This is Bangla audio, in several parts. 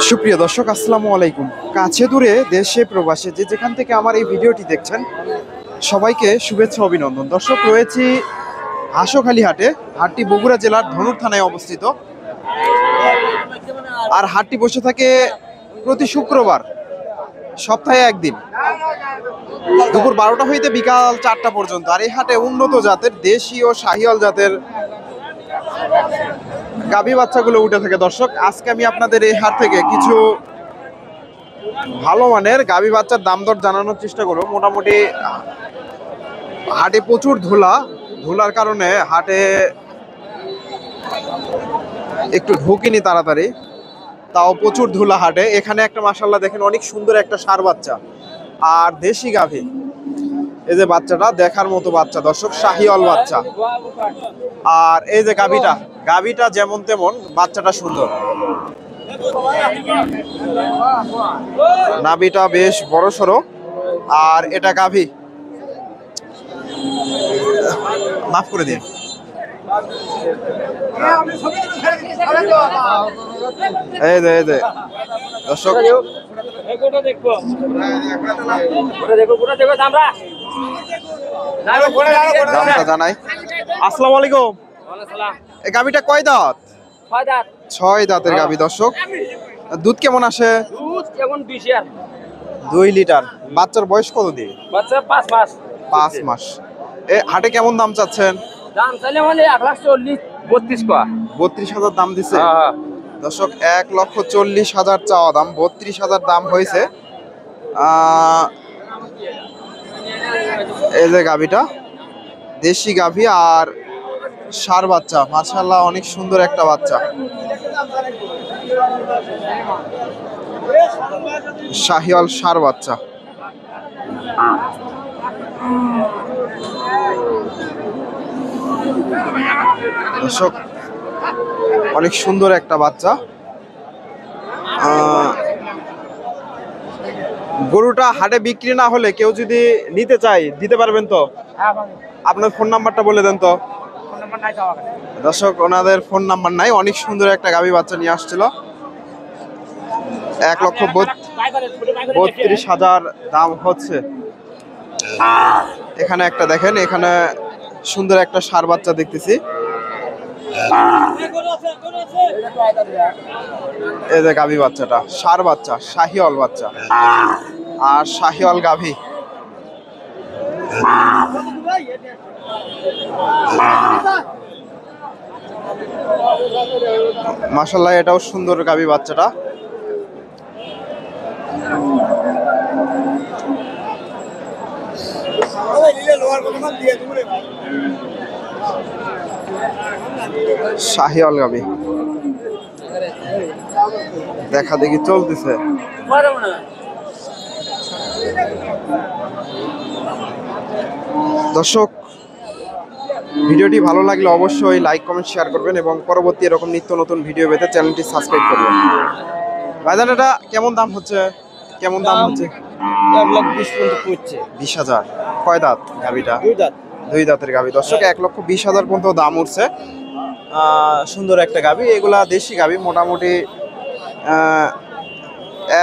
সুপ্রিয় দর্শক, আসসালামু আলাইকুম। কাছে দূরে দেশে প্রবাসে যে যেখান থেকে আমার এই ভিডিওটি দেখছেন, সবাইকে শুভেচ্ছা অভিনন্দন। দর্শক, রয়েছি হাঁসখালি হাটে। হাটটি বগুড়া জেলার ধনুর থানায় অবস্থিত। আর হাটটি বসে থাকে প্রতি শুক্রবার, সপ্তাহে একদিন, দুপুর 12টা হইতে বিকাল 4টা পর্যন্ত। আর এই হাটে উন্নত জাতের দেশি ও শাহিওয়াল জাতের গাভী বাচ্চাগুলো উঠে থাকে। দর্শক, আজকে আমি আপনাদের এই হাট থেকে কিছু ভালো মানের গাভী বাচ্চার দাম দর জানানোর চেষ্টা করব। মোটামুটি হাটে প্রচুর ধুলার কারণে হাটে একটু ঢুকিনি তাড়াতাড়ি, তাও প্রচুর ধুলা হাটে। এখানে একটা মাশাআল্লাহ দেখেন, অনেক সুন্দর একটা ষাঁড় বাচ্চা আর দেশি গাভী। এই যে বাচ্চাটা দেখার মতো বাচ্চা দর্শক, শাহিওয়াল বাচ্চা। আর এই যে গাভীটা যেমন তেমন, বাচ্চাটা সুন্দর। নাভিটা বেশ বড় সড়ো। আর এটা গাভী, মাফ করে দিন। এই যে দর্শক, দামটা জানাই। আসসালামু আলাইকুম। এই গাভীটা কয় দাঁত? 6 দাঁতের গাভী। দর্শক, দুধ কেমন আসে? 2 লিটার। বাচ্চার বয়স কত দিন? 5 মাস। এ হাটে কেমন দাম চাচ্ছেন? দাম চাইলে মানে 32,000 দাম দিছে। দর্শক, 1,40,000 চাওয়া দাম, 32,000 দাম হয়েছে। এই যে গাভীটা দেশি গাভী আর ষাঁড় বাচ্চা, মাশাআল্লাহ অনেক সুন্দর একটা বাচ্চা। শাহিওয়াল ষাঁড় বাচ্চা। দর্শক, অনেক সুন্দর একটা বাচ্চা। গরুটা হাটে বিক্রি না হলে কেউ যদি নিতে চায়, দিতে পারবেন তো? আপনার ফোন নাম্বারটা বলে দেন তো। দর্শক, ওনাদের ফোন নাম্বার নাই। অনেক সুন্দর একটা গাভী বাচ্চা নিয়ে আসছিল। 1,32,000 দাম হচ্ছে। এখানে একটা দেখেন, এখানে সুন্দর একটা ষাঁড় বাচ্চা দেখতেছি। এই যে গাভী বাচ্চাটা, ষাঁড় বাচ্চা, শাহিওয়াল বাচ্চা আর শাহিওয়াল গাভী। মাশাআল্লাহ, এটাও সুন্দর গাভী বাচ্চাটা। শাহিওয়াল গাভী দেখা দেখি চলতেছে। দর্শক, ভিডিওটি ভালো লাগলে অবশ্যই লাইক, কমেন্ট, শেয়ার করবেন এবং পরবর্তী এরকম নিত্য নতুন ভিডিও পেতে চ্যানেলটি সাবস্ক্রাইব করবেন। ভাইজান, এটা কেমন দাম হচ্ছে? 20,000। কয় দাঁত গাভীটা? 2 দাঁতের গাভী। দর্শক, 1,20,000 পর্যন্ত দাম উঠছে। সুন্দর একটা গাভী। এগুলা দেশি গাভী, মোটামুটি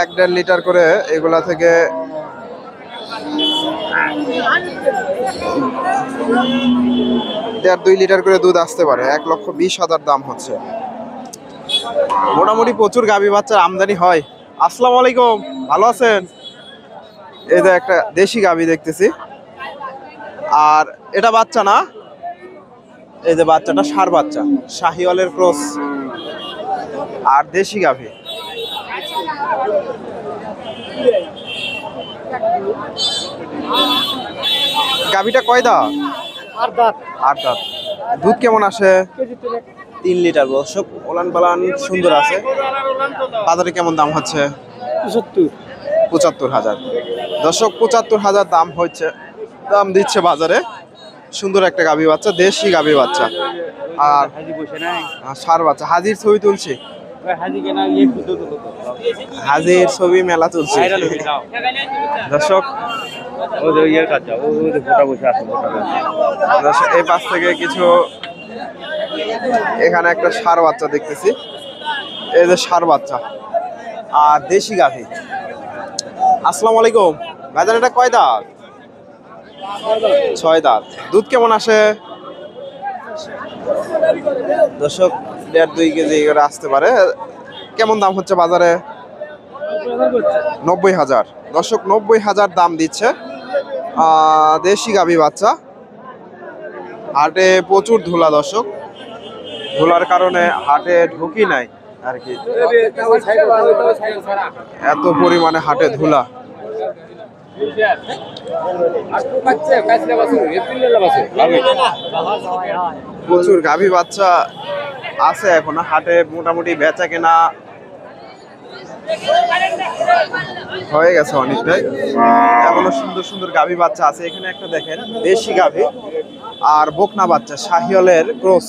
1-1.5 লিটার করে এগুলা থেকে 1.5-2 লিটার করে দুধ আসতে পারে। 1,20,000 দাম হচ্ছে। মোটামুটি প্রচুর গাভী বাচ্চার আমদানি হয়। আসসালামু আলাইকুম, ভালো আছেন? এই যে একটা দেশি গাভী দেখতেছি। আর এটা বাচ্চা না? এই যে বাচ্চাটা ষাঁড় বাচ্চা, শাহিওয়ালের ক্রস আর দেশি গাভী। গাভীটা কয় দাঁত? 8 দাঁত। দুধ কেমন আসে? 3 লিটার। সব ওলান পালান সুন্দর আছে। বাজারে কেমন দাম হচ্ছে? 75,000। দর্শক, 75,000 দাম হচ্ছে, দাম দিচ্ছে বাজারে। সুন্দর একটা গাভী বাচ্চা, দেশি গাভী বাচ্চা আর ষাঁড় বাচ্চা। হাজির ছবি তুলছি। হাজির ছবি মেলা চলছে দর্শক। এই পাশ থেকে কিছু এখানে একটা ষাঁড় বাচ্চা দেখতেছি, এই যে ষাঁড় বাচ্চা আর দেশি গাভী। আসসালামু আলাইকুম ভাইজান, এটা কয় দাঁত? 6 দাঁত। দুধ কেমন আসে দর্শক? 1.5-2 কেজি করে আসতে পারে। কেমন দাম হচ্ছে বাজারে? 90,000 দর্শক, 90,000 দাম দিচ্ছে দেশি গাভী বাচ্চা। হাটে প্রচুর ধুলা দর্শক, ধুলার কারণে হাটে ঢুকি নাই আর কি, এত পরিমাণে হাটে ধুলা। প্রচুর গাভী বাচ্চা আছে এখনো হাটে, মোটামুটি বেচা কেনা হয়ে গেছে অনেকটাই। এখনো সুন্দর সুন্দর গাভী বাচ্চা আছে। এখানে একটা দেখেন দেশি গাভী আর বকনা বাচ্চা, শাহিওয়ালের ক্রস।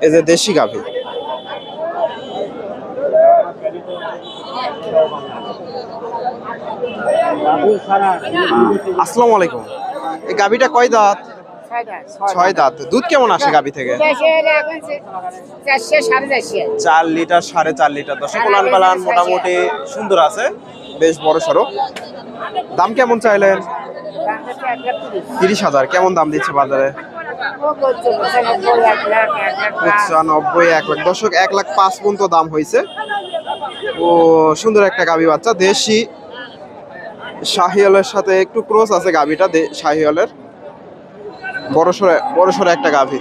এই যে দেশি গাভী। আসসালামু আলাইকুম, এই গাভীটা কয় দাঁত? 6 দাঁত। দুধ কেমন আসে গাভী থেকে? 4 লিটার 4.5 লিটার দর্শক। উলান পালান মোটামুটি সুন্দর আছে, বেশ বড় সড়ো। দাম কেমন চাইলেন? 30,000। কেমন দাম দিচ্ছে বাজারে? 95, 1 লাখ দর্শক, 1,05,000 পর্যন্ত দাম হয়েছে। ও সুন্দর একটা গাভী বাচ্চা, দেশি শাহিওয়ালের সাথে একটু ক্রস আছে গাভীটা, শাহিওয়ালের বড় সড়ো একটা গাভী।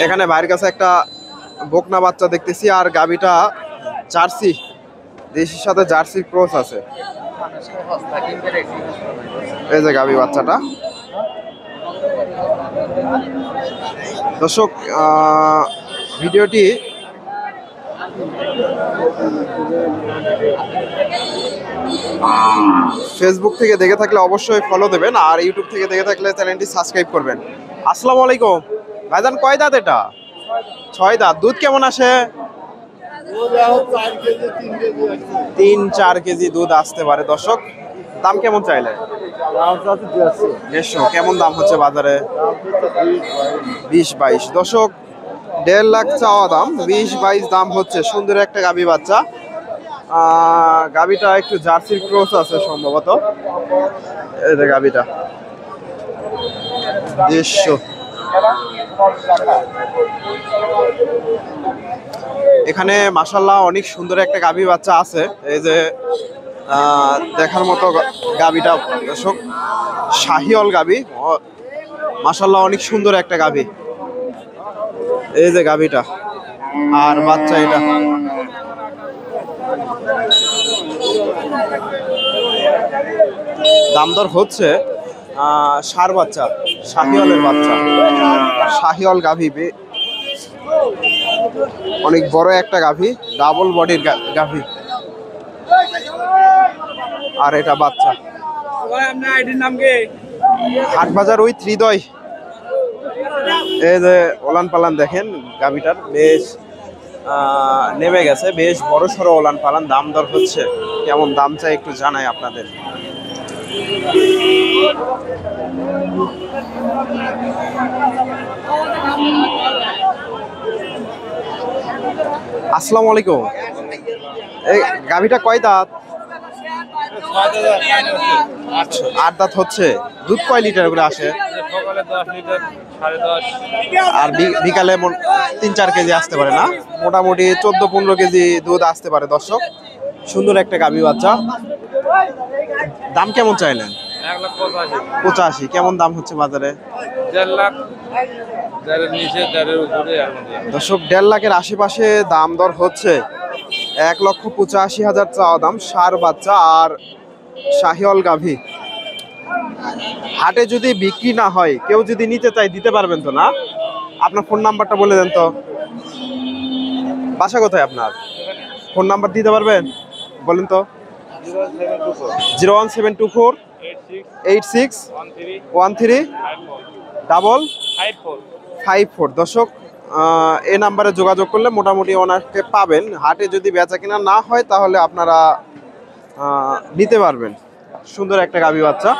এখানে ভাইয়ের কাছে একটা বকনা বাচ্চা দেখতেছি, আর গাভীটা জার্সি, দেশির সাথে জার্সি ক্রস আছে। এই যে গাভী বাচ্চাটা দর্শক। ভিডিওটি ফেসবুক থেকে দেখে থাকলে অবশ্যই ফলো দেবেন, আর ইউটিউব থেকে দেখে থাকলে চ্যানেলটি সাবস্ক্রাইব করবেন। আসসালামু আলাইকুম ভাইজান, কয় দাঁত এটা? 6 দাঁত। দুধ কেমন আসে? 3-4 কেজি দুধ আসতে পারে দর্শক। দাম কেমন চাইলে? 150। কেমন দাম হচ্ছে বাজারে? 20-22 দর্শক। 1.5 লাখ চাওয়া দাম, 20-22 দাম হচ্ছে। সুন্দর একটা গাভী বাচ্চা। গাভীটা একটু জার্সির ক্রস আছে সম্ভবত। এই যে গাভীটা 150। এখানে মাশাআল্লাহ অনেক সুন্দর একটা গাভী বাচ্চা আছে। এই যে দেখার মতো গাভীটা দর্শক, শাহিওয়াল গাভী। মাশাআল্লাহ অনেক সুন্দর একটা গাভী। এই যে গাভীটা আর বাচ্চা, এটা দাম দর হচ্ছে। ষাঁড় বাচ্চা, শাহিওয়ালের বাচ্চা, শাহিওয়াল গাভী, অনেক বড় একটা গাভী, ডাবল বডির গাভী। আর এটা বাচ্চা। হাট বাজার ওই ত্রিদয়। এই যে ওলান পালান দেখেন গাভীটার, বেশ নেমে গেছে, বেশ বড় সড়ো ওলান পালান। দাম দর হচ্ছে, কেমন দাম চাই একটু জানাই আপনাদের। আসসালামু আলাইকুম, এই গাভীটা কয় দাঁত? 8 দাঁত হচ্ছে। দুধ কয় লিটার করে আসে? আর বিকালে 3-4 কেজি আসতে পারে না? মোটামুটি 14-15 কেজি দুধ আসতে পারে দর্শক। সুন্দর একটা গাভী বাচ্চা। দাম কেমন চাইলেন? 1,85,000। কেমন দাম হচ্ছে বাজারে? 1.5 লাখ দর্শক 1.5 লাখের আশেপাশে দাম দর হচ্ছে। 1,85,000 চাওয়া দাম। ষাঁড় বাচ্চা আর শাহিওয়াল গাভী। হাটে যদি বিক্রি না হয়, কেউ যদি নিতে চায় দিতে পারবেন তো না? আপনার ফোন নাম্বারটা বলে দেন তো। বাসা কোথায় আপনার? ফোন নাম্বার দিতে পারবেন? বলেন তো। 01724 86 13 54 দর্শক এই নাম্বারে যোগাযোগ করলে মোটামুটি ওনাকে পাবেন। হাটে যদি বেচা কিনা না হয় তাহলে আপনারা নিতে পারবেন। সুন্দর একটা গাভী বাচ্চা।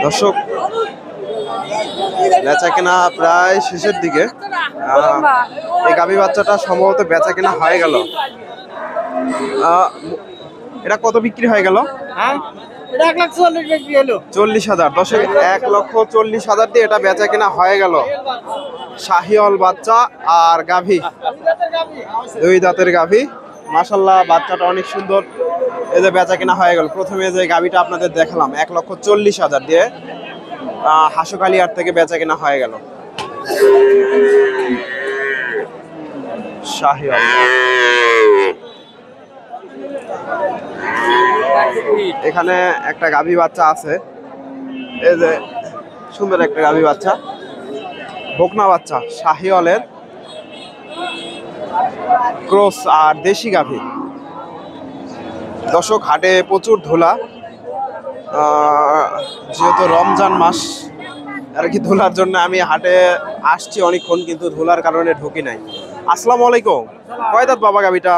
দর্শক, বেচা কেনা প্রায় শেষের দিকে। এই গাভী বাচ্চাটা সম্ভবত বেচা কেনা হয়ে গেল। এটা কত বিক্রি হয়ে গেল? 40,000। দর্শক, 1,40,000 দিয়ে এটা বেচা কেনা হয়ে গেল। শাহিওয়াল বাচ্চা আর গাভী, 2 দাঁতের গাভী। মাশাআল্লাহ, বাচ্চাটা অনেক সুন্দর। এই যে বেচা কেনা হয়ে গেল। প্রথমে যে গাভীটা আপনাদের দেখালাম 1,40,000 দিয়ে হাসুখালিহাট থেকে বেচা কেনা হয়ে গেল। শাহিওয়াল, এখানে একটা গাভী বাচ্চা আছে। এই যে সুন্দর একটা গাভী বাচ্চা, বকনা বাচ্চা, শাহিওয়ালের ক্রস আর দেশি গাভী। দর্শক, হাটে প্রচুর ধুলা, যেহেতু রমজান মাস আর কি, ধুলার জন্য আমি হাটে আসছি অনেকক্ষণ, কিন্তু ধুলার কারণে ঢুকি নাই। আসসালামু আলাইকুম। কয় দাঁত বাবা গাভীটা?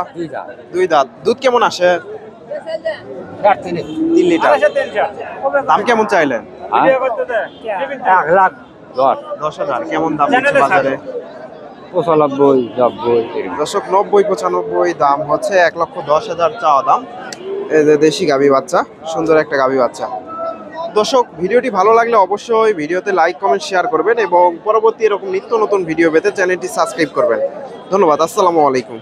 2 দাঁত। দুধ কেমন আসে? 3 লিটার। দাম কেমন চাইলেন? 1,10,000। কেমন দাম দিচ্ছে বাজারে? 95, 90। দর্শক, 90-95 দাম হচ্ছে। 1,10,000 চাওয়া দাম। এই যে দেশি গাভী বাচ্চা, সুন্দর একটা গাভী বাচ্চা। দর্শক, ভিডিওটি ভালো লাগলে অবশ্যই ভিডিওতে লাইক, কমেন্ট, শেয়ার করবেন এবং পরবর্তী এরকম নিত্য নতুন ভিডিও পেতে চ্যানেলটি সাবস্ক্রাইব করবেন। ধন্যবাদ। আসসালামু আলাইকুম।